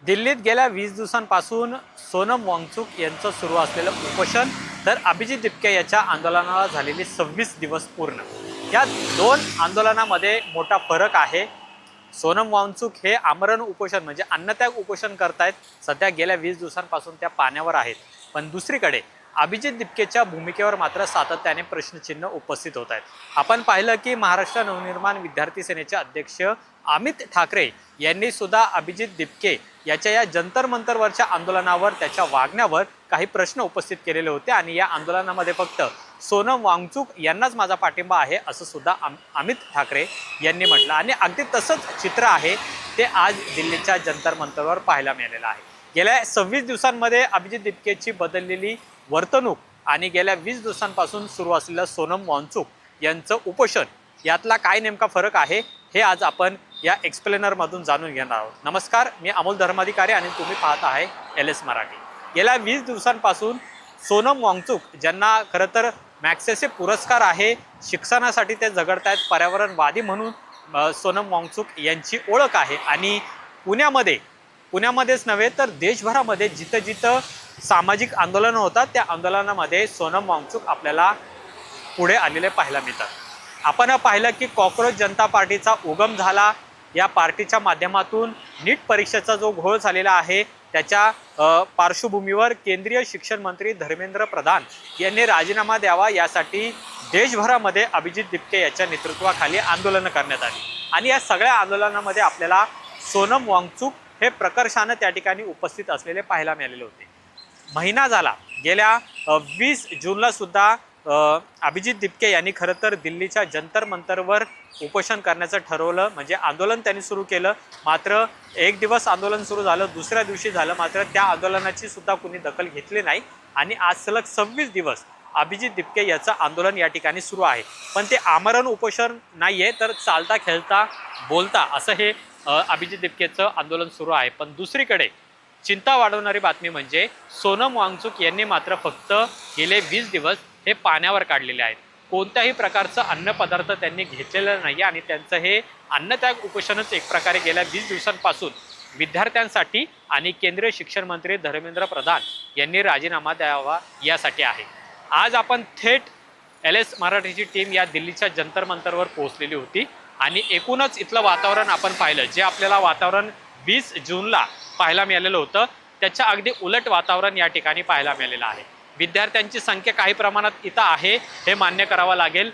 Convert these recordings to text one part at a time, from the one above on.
दिल्लीत गेल्या 20 दिवसांपासून सोनम वांगचुक यांचं सुरू असलेलं उपोषण तर अभिजित दिपके याच्या आंदोलनाला झालेली 26 दिवस पूर्ण. या दोन आंदोलनामध्ये मोठा फरक आहे. सोनम वांगचुक हे आमरण उपोषण म्हणजे अन्नत्याग उपोषण करतायत. सध्या गेल्या 20 दिवसांपासून त्या पाण्यावर आहेत. पण दुसरीकडे अभिजित दिपकेच्या भूमिकेवर मात्र सातत्याने प्रश्नचिन्ह उपस्थित होत आहेत. आपण पाहिलं की महाराष्ट्र नवनिर्माण विद्यार्थी सेनेचे अध्यक्ष अमित ठाकरे यांनी सुद्धा अभिजित दिपके याच्या या जंतर मंतरवरच्या आंदोलनावर त्याच्या वागण्यावर काही प्रश्न उपस्थित केलेले होते आणि या आंदोलनामध्ये फक्त सोनम वांगचुक यांनाच माझा पाठिंबा आहे असं सुद्धा अमित ठाकरे यांनी म्हटलं. आणि अगदी तसंच चित्र आहे ते आज दिल्लीच्या जंतर मंतरवर पाहायला मिळालेलं आहे. गेल्या 26 दिवसांमध्ये अभिजित दिपकेची बदललेली वर्तणूक आणि गेल्या 20 दिवसांपासून सुरू असलेलं सोनम वांगचुक यांचं उपोषण यातला काय नेमका फरक आहे हे आज आपण या एक्सप्लेनरमधून जाणून घेणार आहोत. नमस्कार, मी अमोल धर्माधिकारी आणि तुम्ही पाहत आहे LS मराठी. गेल्या 20 दिवसांपासून सोनम वांगचुक ज्यांना खरं तर मॅक्सेसे पुरस्कार आहे, शिक्षणासाठी ते झगडत आहेत, पर्यावरणवादी म्हणून सोनम वांगचुक यांची ओळख आहे. आणि पुण्यामध्येच नव्हे तर देशभरामध्ये जिथं जिथं सामाजिक आंदोलनं होतात त्या आंदोलनामध्ये सोनम वांगचुक आपल्याला पुढे आलेले पाहायला मिळतात. आपण पाहिलं की कॉक्रोच जनता पार्टीचा उगम झाला. या पार्टीच्या माध्यमातून नीट परीक्षेचा जो घोळ झालेला आहे त्याच्या पार्श्वभूमीवर केंद्रीय शिक्षण मंत्री धर्मेंद्र प्रधान यांनी राजीनामा द्यावा यासाठी देशभरामध्ये अभिजित दिपके याच्या नेतृत्वाखाली आंदोलनं करण्यात आली. आणि या सगळ्या आंदोलनामध्ये आपल्याला सोनम वांगचुक हे प्रकर्षानं त्या ठिकाणी उपस्थित असलेले पाहायला मिळालेले होते. महिना झाला. गेल्या 20 जूनला सुद्धा अभिजित दिपके यांनी खरं तर दिल्लीच्या जंतर मंतरवर उपोषण करण्याचं ठरवलं. म्हणजे आंदोलन त्यांनी सुरू केलं. मात्र एक दिवस आंदोलन सुरू झालं, दुसऱ्या दिवशी झालं, मात्र त्या आंदोलनाची सुद्धा कुणी दखल घेतली नाही. आणि आज सलग 26 दिवस अभिजित दिपके याचं आंदोलन या ठिकाणी सुरू आहे. पण ते आमरण उपोषण नाही आहे, तर चालता खेळता बोलता असं हे अभिजित दिपकेचं आंदोलन सुरू आहे. पण दुसरीकडे चिंता वाढवणारी बातमी म्हणजे सोनम वांगचुक यांनी मात्र फक्त गेले 20 दिवस हे पाण्यावर काढलेले आहेत. कोणत्याही प्रकारचं अन्नपदार्थ त्यांनी घेतलेलं नाही आणि त्यांचं हे अन्नत्याग उपोषणच एक प्रकारे गेल्या 20 दिवसांपासून विद्यार्थ्यांसाठी आणि केंद्रीय शिक्षण मंत्री धर्मेंद्र प्रधान यांनी राजीनामा द्यावा यासाठी आहे. आज आपण थेट LS मराठीची टीम या दिल्लीच्या जंतर मंतरवर पोहोचलेली होती आणि एकूणच इथलं वातावरण आपण पाहिलं. जे आपल्याला वातावरण 20 जूनला पाहायला मिळालेलं होतं त्याच्या अगदी उलट वातावरण या ठिकाणी पाहायला मिळालेलं आहे. विद्यार्थ्यांची संख्या काही प्रमाणात इथं आहे हे मान्य करावं लागेल.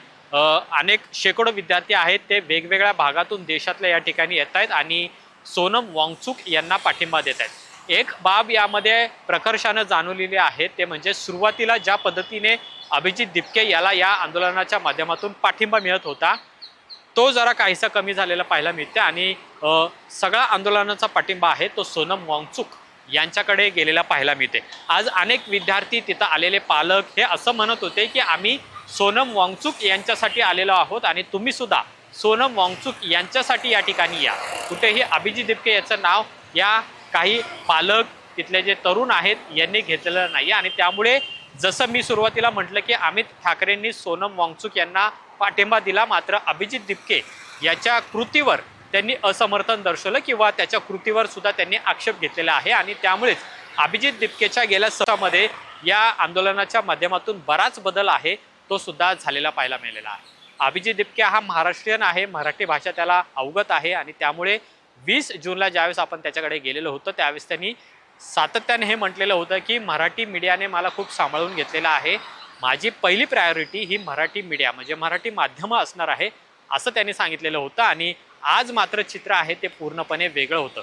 अनेक शेकडो विद्यार्थी आहेत ते वेगवेगळ्या भागातून देशातल्या या ठिकाणी येत आहेत आणि सोनम वांगचुक यांना पाठिंबा देत आहेत. एक बाब यामध्ये प्रकर्षानं जाणवलेली आहे ते म्हणजे सुरुवातीला ज्या पद्धतीने अभिजित दिपके याला या आंदोलनाच्या माध्यमातून पाठिंबा मिळत होता तो जरा काहीसा कमी झालेला पाहायला मिळते आणि सगळा आंदोलनाचा पाठिंबा आहे तो सोनम वांगचुक यांच्याकडे गेलेला पाहायला मिळते. आज अनेक विद्यार्थी तिथं आलेले पालक हे असं म्हणत होते की आम्ही सोनम वांगचुक यांच्यासाठी आलेलो आहोत आणि तुम्ही सुद्धा सोनम वांगचुक यांच्यासाठी या ठिकाणी या. कुठेही अभिजित दिपके याचं नाव या काही पालक तिथले जे तरुण आहेत यांनी घेतलेलं नाही. आणि त्यामुळे जसं मी सुरुवातीला म्हटलं की अमित ठाकरेंनी सोनम वांगचुक यांना पाठिंबा दिला, मात्र अभिजित दिपके याच्या कृतीवर त्यांनी असमर्थन दर्शवलं किंवा त्याच्या कृतीवर सुद्धा त्यांनी आक्षेप घेतलेला आहे. आणि त्यामुळेच अभिजित दिपकेच्या गेल्या सत्रामध्ये या आंदोलनाच्या माध्यमातून बराच बदल आहे तो सुद्धा झालेला पाहायला मिळालेला आहे. अभिजित दिपके हा महाराष्ट्रीयन आहे, मराठी भाषा त्याला अवगत आहे आणि त्यामुळे 20 जूनला ज्यावेळेस आपण त्याच्याकडे गेलेलो होतो त्यावेळेस त्यांनी सातत्याने हे म्हटलेलं होतं की मराठी मीडियाने मला खूप सांभाळून घेतलेलं आहे, माझी पहिली प्रायोरिटी ही मराठी मीडिया म्हणजे मराठी माध्यमं असणार आहे असं त्यांनी सांगितलेलं होतं. आणि आज मात्र चित्र आहे ते पूर्णपणे वेगळं होतं.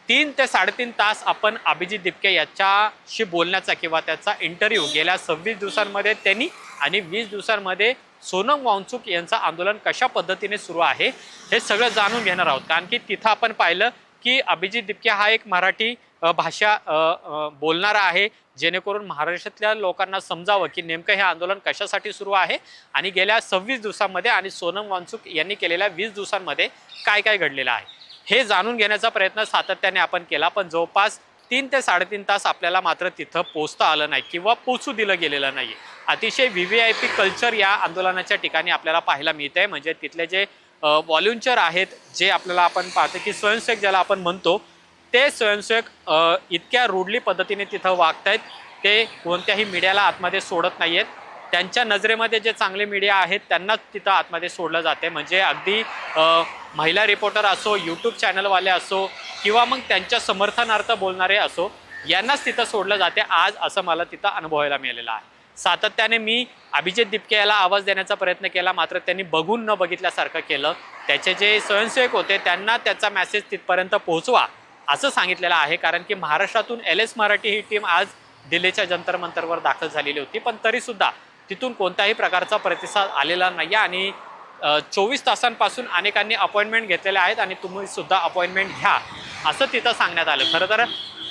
3 ते 3.5 तास आपण अभिजित दिपके याच्याशी बोलण्याचा किंवा त्याचा इंटरव्ह्यू गेल्या 26 दिवसांमध्ये त्यांनी आणि 20 दिवसांमध्ये सोनम वांगचुक यांचं आंदोलन कशा पद्धतीने सुरू आहे हे सगळं जाणून घेणार आहोत. कारण की तिथं आपण पाहिलं की अभिजित दिपके हा एक मराठी भाषा बोलणारा आहे, जेणेकरून महाराष्ट्रातल्या लोकांना समजावं की नेमकं हे आंदोलन कशासाठी सुरू आहे आणि गेल्या 26 दिवसांमध्ये आणि सोनम वांगचुक यांनी केलेल्या 20 दिवसांमध्ये काय काय घडलेलं आहे हे जाणून घेण्याचा प्रयत्न सातत्याने आपण केला. पण जवळपास 3 ते 3.5 तास आपल्याला मात्र तिथं पोहोचता आलं नाही किंवा पोचू दिलं गेलेलं नाही. अतिशय VVIP कल्चर या आंदोलनाच्या ठिकाणी आपल्याला पाहायला मिळतंय. म्हणजे तिथले जे व्हॉलंटियर आहेत, जे आपल्याला आपण पाहतो की स्वयंसेवक ज्याला आपण म्हणतो ते स्वयंसेवक इतक्या रूडली पद्धतीने तिथं वागतायत, ते कोणत्याही मीडियाला आतमध्ये सोडत नाही आहेत. त्यांच्या नजरेमध्ये जे चांगले मीडिया आहेत त्यांनाच तिथं आतमध्ये सोडलं जाते. म्हणजे अगदी महिला रिपोर्टर असो, यूट्यूब चॅनलवाले असो किंवा मग त्यांच्या समर्थनार्थ बोलणारे असो, यांनाच तिथं सोडलं जाते आज, असं मला तिथं अनुभवायला मिळालेलं आहे. सातत्याने मी अभिजित दिपके याला आवाज देण्याचा प्रयत्न केला, मात्र त्यांनी बघून न बघितल्यासारखं केलं. त्याचे जे स्वयंसेवक होते त्यांना त्याचा मेसेज तिथपर्यंत पोहोचवा असं सांगितलेलं आहे. कारण की महाराष्ट्रातून LS मराठी ही टीम आज दिल्लीच्या जंतर मंतरवर दाखल झालेली होती, पण तरीसुद्धा तिथून कोणत्याही प्रकारचा प्रतिसाद आलेला नाही आणि 24 तासांपासून अनेकांनी अपॉइंटमेंट घेतलेल्या आहेत आणि तुम्ही सुद्धा अपॉइंटमेंट घ्या असं तिथं सांगण्यात आलं. खरं तर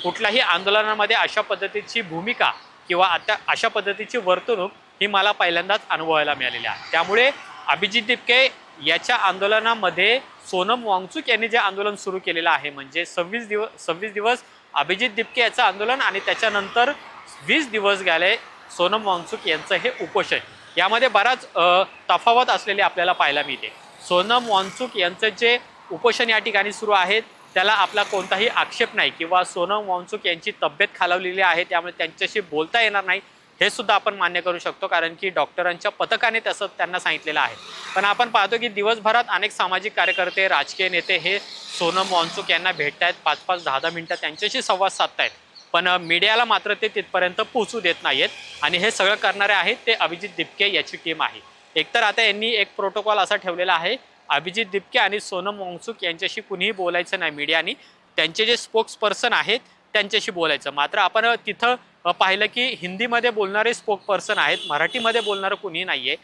कुठल्याही आंदोलनामध्ये अशा पद्धतीची भूमिका किंवा आता अशा पद्धतीची वर्तणूक ही मला पहिल्यांदाच अनुभवायला मिळालेली आहे. त्यामुळे अभिजित दिपके याच्या आंदोलनामध्ये सोनम वांगचुक यांनी जे आंदोलन सुरू केलेलं आहे, म्हणजे 26 दिवस अभिजित दिपके याचं आंदोलन आणि त्याच्यानंतर 20 दिवस गेले सोनम वांगचुक यांचं हे उपोषण, यामध्ये बराच तफावत असलेली आपल्याला पाहायला मिळते. सोनम वांगचुक यांचं जे उपोषण या ठिकाणी सुरू आहे त्याला आपला कोणताही आक्षेप नाही किंवा सोनम वांगचुक यांची तब्येत खालावलेली आहे त्यामुळे त्यांच्याशी बोलता येणार नाही हे सुद्धा आपण मान्य करू शकतो, कारण की डॉक्टरांच्या पथकाने तसं त्यांना सांगितलेलं आहे. पण आपण पाहतो की दिवसभरात अनेक सामाजिक कार्यकर्ते, राजकीय नेते हे सोनम वांगचुक यांना भेटतायत, 5-5, 10-10 मिनिटं त्यांच्याशी संवाद साधतायत, पण मीडियाला मात्र ते तिथपर्यंत पोहोचू देत नाहीत. आणि हे सगळं करणारे आहेत ते अभिजित दिपके याची टीम आहे. एकतर आता यांनी एक प्रोटोकॉल असा ठेवलेला आहे, अभिजित दिपके आणि सोनम वांगचुक यांच्याशी कुणीही बोलायचं नाही मीडियानी, त्यांचे जे स्पोक्सपर्सन आहेत त्यांच्याशी बोलायचं. मात्र आपण तिथं पाहिलं की हिंदीमध्ये बोलणारे स्पोक्सपर्सन आहेत, मराठीमध्ये बोलणारं कुणीही नाही आहे,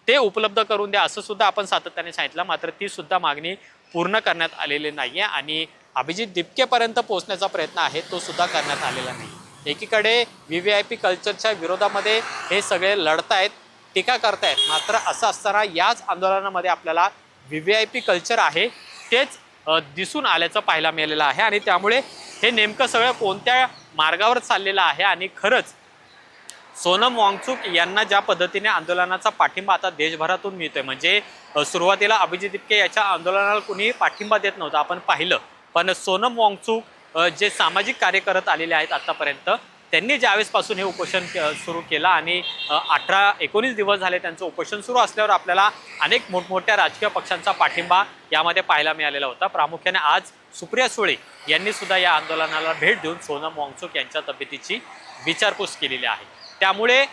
ते उपलब्ध करून द्या असं सुद्धा आपण सातत्याने सांगितलं. मात्र ती सुद्धा मागणी पूर्ण करण्यात आलेली नाही आहे आणि अभिजित दिपकेपर्यंत पोहोचण्याचा प्रयत्न आहे तो सुद्धा करण्यात आलेला नाही. एकीकडे VVIP कल्चरच्या विरोधामध्ये हे सगळे लढतायत, टीका करतायत, मात्र असं असताना याच आंदोलनामध्ये आपल्याला VVIP कल्चर आहे तेच दिसून आल्याचं पाहायला मिळालेलं आहे. आणि त्यामुळे हे नेमकं सगळं कोणत्या मार्गावर चाललेलं आहे आणि खरंच सोनम वांगचुक यांना ज्या पद्धतीने आंदोलनाचा पाठिंबा आता देशभरातून मिळतोय, म्हणजे सुरुवातीला अभिजित दिपके याच्या आंदोलनाला कुणी पाठिंबा देत नव्हतं आपण पाहिलं, पण सोनम वांगचुक जे सामाजिक कार्य करत आलेले आहेत आतापर्यंत, त्यांनी ज्यावेळेसपासून हे उपोषण सुरू केलं आणि 18-19 दिवस झाले त्यांचं उपोषण सुरू असल्यावर आपल्याला अनेक मोठमोठ्या राजकीय पक्षांचा पाठिंबा यामध्ये पाहायला मिळालेला होता. प्रामुख्याने आज सुप्रिया सुळे यांनी सुद्धा या आंदोलनाला भेट देऊन सोनम वांगचुक यांच्या तब्येतीची विचारपूस केलेली आहे. त्यामुळे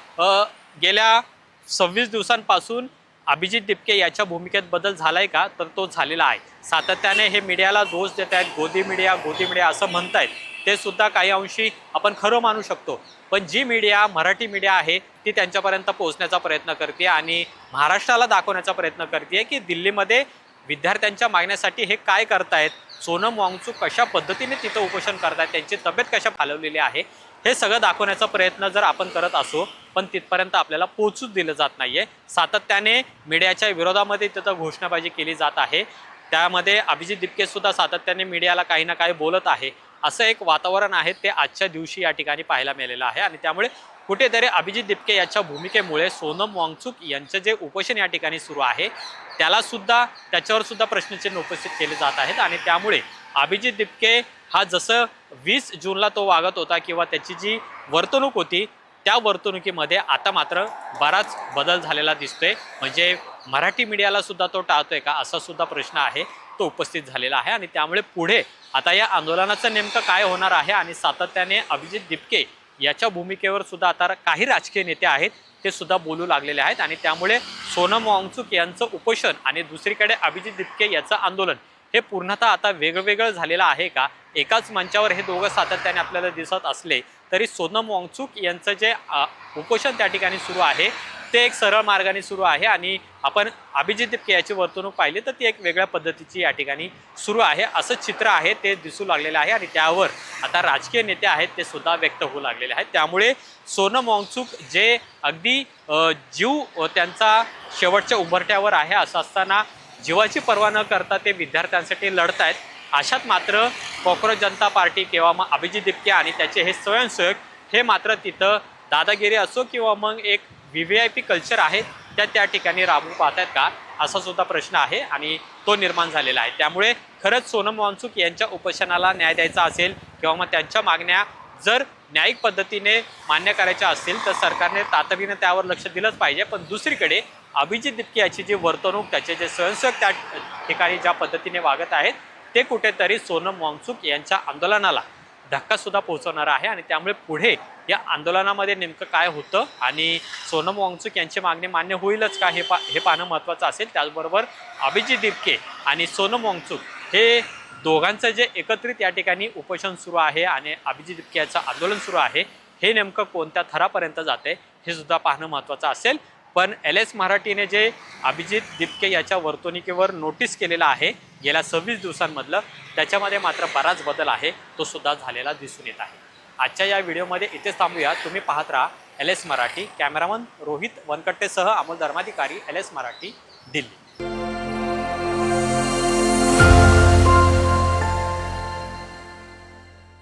गेल्या 26 दिवसांपासून अभिजित दिपके याच्या भूमिकेत बदल झालाय का, तर तो झालेला आहे. सातत्याने हे मीडियाला दोष देत आहेत, गोदी मीडिया असं म्हणतायत, ते सुद्धा काही अंशी आपण खरं मानू शकतो. पण जी मीडिया मराठी मीडिया आहे ती त्यांच्यापर्यंत पोहोचण्याचा प्रयत्न करते आणि महाराष्ट्राला दाखवण्याचा प्रयत्न करते की दिल्लीमध्ये विद्यार्थ्यांच्या मागण्यासाठी हे काय करतायत, सोनम वांगचुक कशा पद्धतीने तिथं उपोषण करतायत, त्यांची तब्येत कशा खालवलेली आहे, हे सगळं दाखवण्याचा प्रयत्न जर आपण करत असो, पण तिथपर्यंत आपल्याला पोहोचूच दिलं जात नाहीये. सातत्याने मीडियाच्या विरोधामध्ये तिथं घोषणाबाजी केली जात आहे. त्यामध्ये अभिजित दिपके सुद्धा सातत्याने मीडियाला काही ना काही बोलत आहे, असं एक वातावरण आहे ते आजच्या दिवशी या ठिकाणी पाहायला मिळालेलं आहे. आणि त्यामुळे कुठेतरी अभिजित दिपके याच्या भूमिकेमुळे सोनम वांगचुक यांचं जे उपोषण या ठिकाणी सुरू आहे त्याच्यावर सुद्धा प्रश्नचिन्ह उपस्थित केले जात आहेत. आणि त्यामुळे अभिजित दिपके हा जसं 20 जूनला तो वागत होता किंवा त्याची जी वर्तणूक होती त्या वर्तणुकीमध्ये आता मात्र बराच बदल झालेला दिसतोय. म्हणजे मराठी मीडियाला सुद्धा तो टाळतोय का, असा सुद्धा प्रश्न आहे तो उपस्थित झालेला आहे. आणि त्यामुळे पुढे आता या आंदोलनाचं नेमकं काय होणार आहे आणि सातत्याने अभिजित दिपके याच्या भूमिकेवर सुद्धा आता काही राजकीय नेते आहेत ते सुद्धा बोलू लागलेले आहेत. आणि त्यामुळे सोनम वांगचुक यांचं उपोषण आणि दुसरीकडे अभिजित दिपके याचं आंदोलन हे पूर्णतः आता वेगवेगळं झालेलं आहे का, एकाच मंचावर हे दोघं सातत्याने आपल्याला दिसत असले तरी सोनम वांगचुक यांचं जे उपोषण त्या ठिकाणी सुरू आहे ते एक सरळ मार्गाने सुरू आहे आणि आपण अभिजित दिपके याची वर्तणूक पाहिली तर ती एक वेगळ्या पद्धतीची या ठिकाणी सुरू आहे असं चित्र आहे ते दिसू लागलेलं आहे. आणि त्यावर आता राजकीय नेते आहेत ते सुद्धा व्यक्त होऊ लागलेले आहेत. त्यामुळे सोनम वांगचुक जे अगदी जीव त्यांचा शेवटच्या उंबरठ्यावर आहे असं असताना जीवाची पर्वा न करता ते विद्यार्थ्यांसाठी लढतायत. अशात मात्र कॉक्रोच जनता पार्टी किंवा मग अभिजित दिपके आणि त्याचे हे स्वयंसेवक हे मात्र तिथं दादागिरी असो किंवा मग एक VVIP कल्चर आहे त्या ठिकाणी राबवू पाहतायत का, असा सुद्धा प्रश्न आहे आणि तो निर्माण झालेला आहे. त्यामुळे खरंच सोनम वांगचुक यांच्या उपोषणाला न्याय द्यायचा असेल किंवा मग त्यांच्या मागण्या जर न्यायिक पद्धतीने मान्य करायच्या असतील तर सरकारने तातडीने त्यावर लक्ष दिलंच पाहिजे। पण दुसरीकडे अभिजित दिपके याची जी वर्तणूक, त्याचे जे स्वयंसेवक त्या ठिकाणी ज्या पद्धतीने वागत आहेत ते कुठेतरी सोनम वांगचुक यांच्या आंदोलनाला धक्का सुद्धा पोहोचवणार आहे। आणि त्यामुळे पुढे या आंदोलनामध्ये नेमकं काय होतं आणि सोनम वांगचुक यांची मागणी मान्य होईलच का हे पाहणं महत्त्वाचं असेल। त्याचबरोबर अभिजित दिपके आणि सोनम वांगचुक हे दोघांचं जे एकत्रित या ठिकाणी उपोषण सुरू आहे आणि अभिजित दिपके याचं आंदोलन सुरू आहे हे नेमकं कोणत्या थरापर्यंत जाते हे सुद्धा पाहणं महत्त्वाचं असेल। पण LS मराठीने जे अभिजित दिपके याच्या वर्तणुकीवर नोटीस केलेलं आहे गेल्या 26 दिवसांमधलं, त्याच्यामध्ये मात्र बराच बदल आहे, तो सुद्धा झालेला दिसून येत आहे। आजच्या या व्हिडिओमध्ये इथेच थांबूया। तुम्ही पाहत राहा LS मराठी। कॅमेरामन रोहित वनकट्टेसह अमोल धर्माधिकारी, LS मराठी, दिल्ली।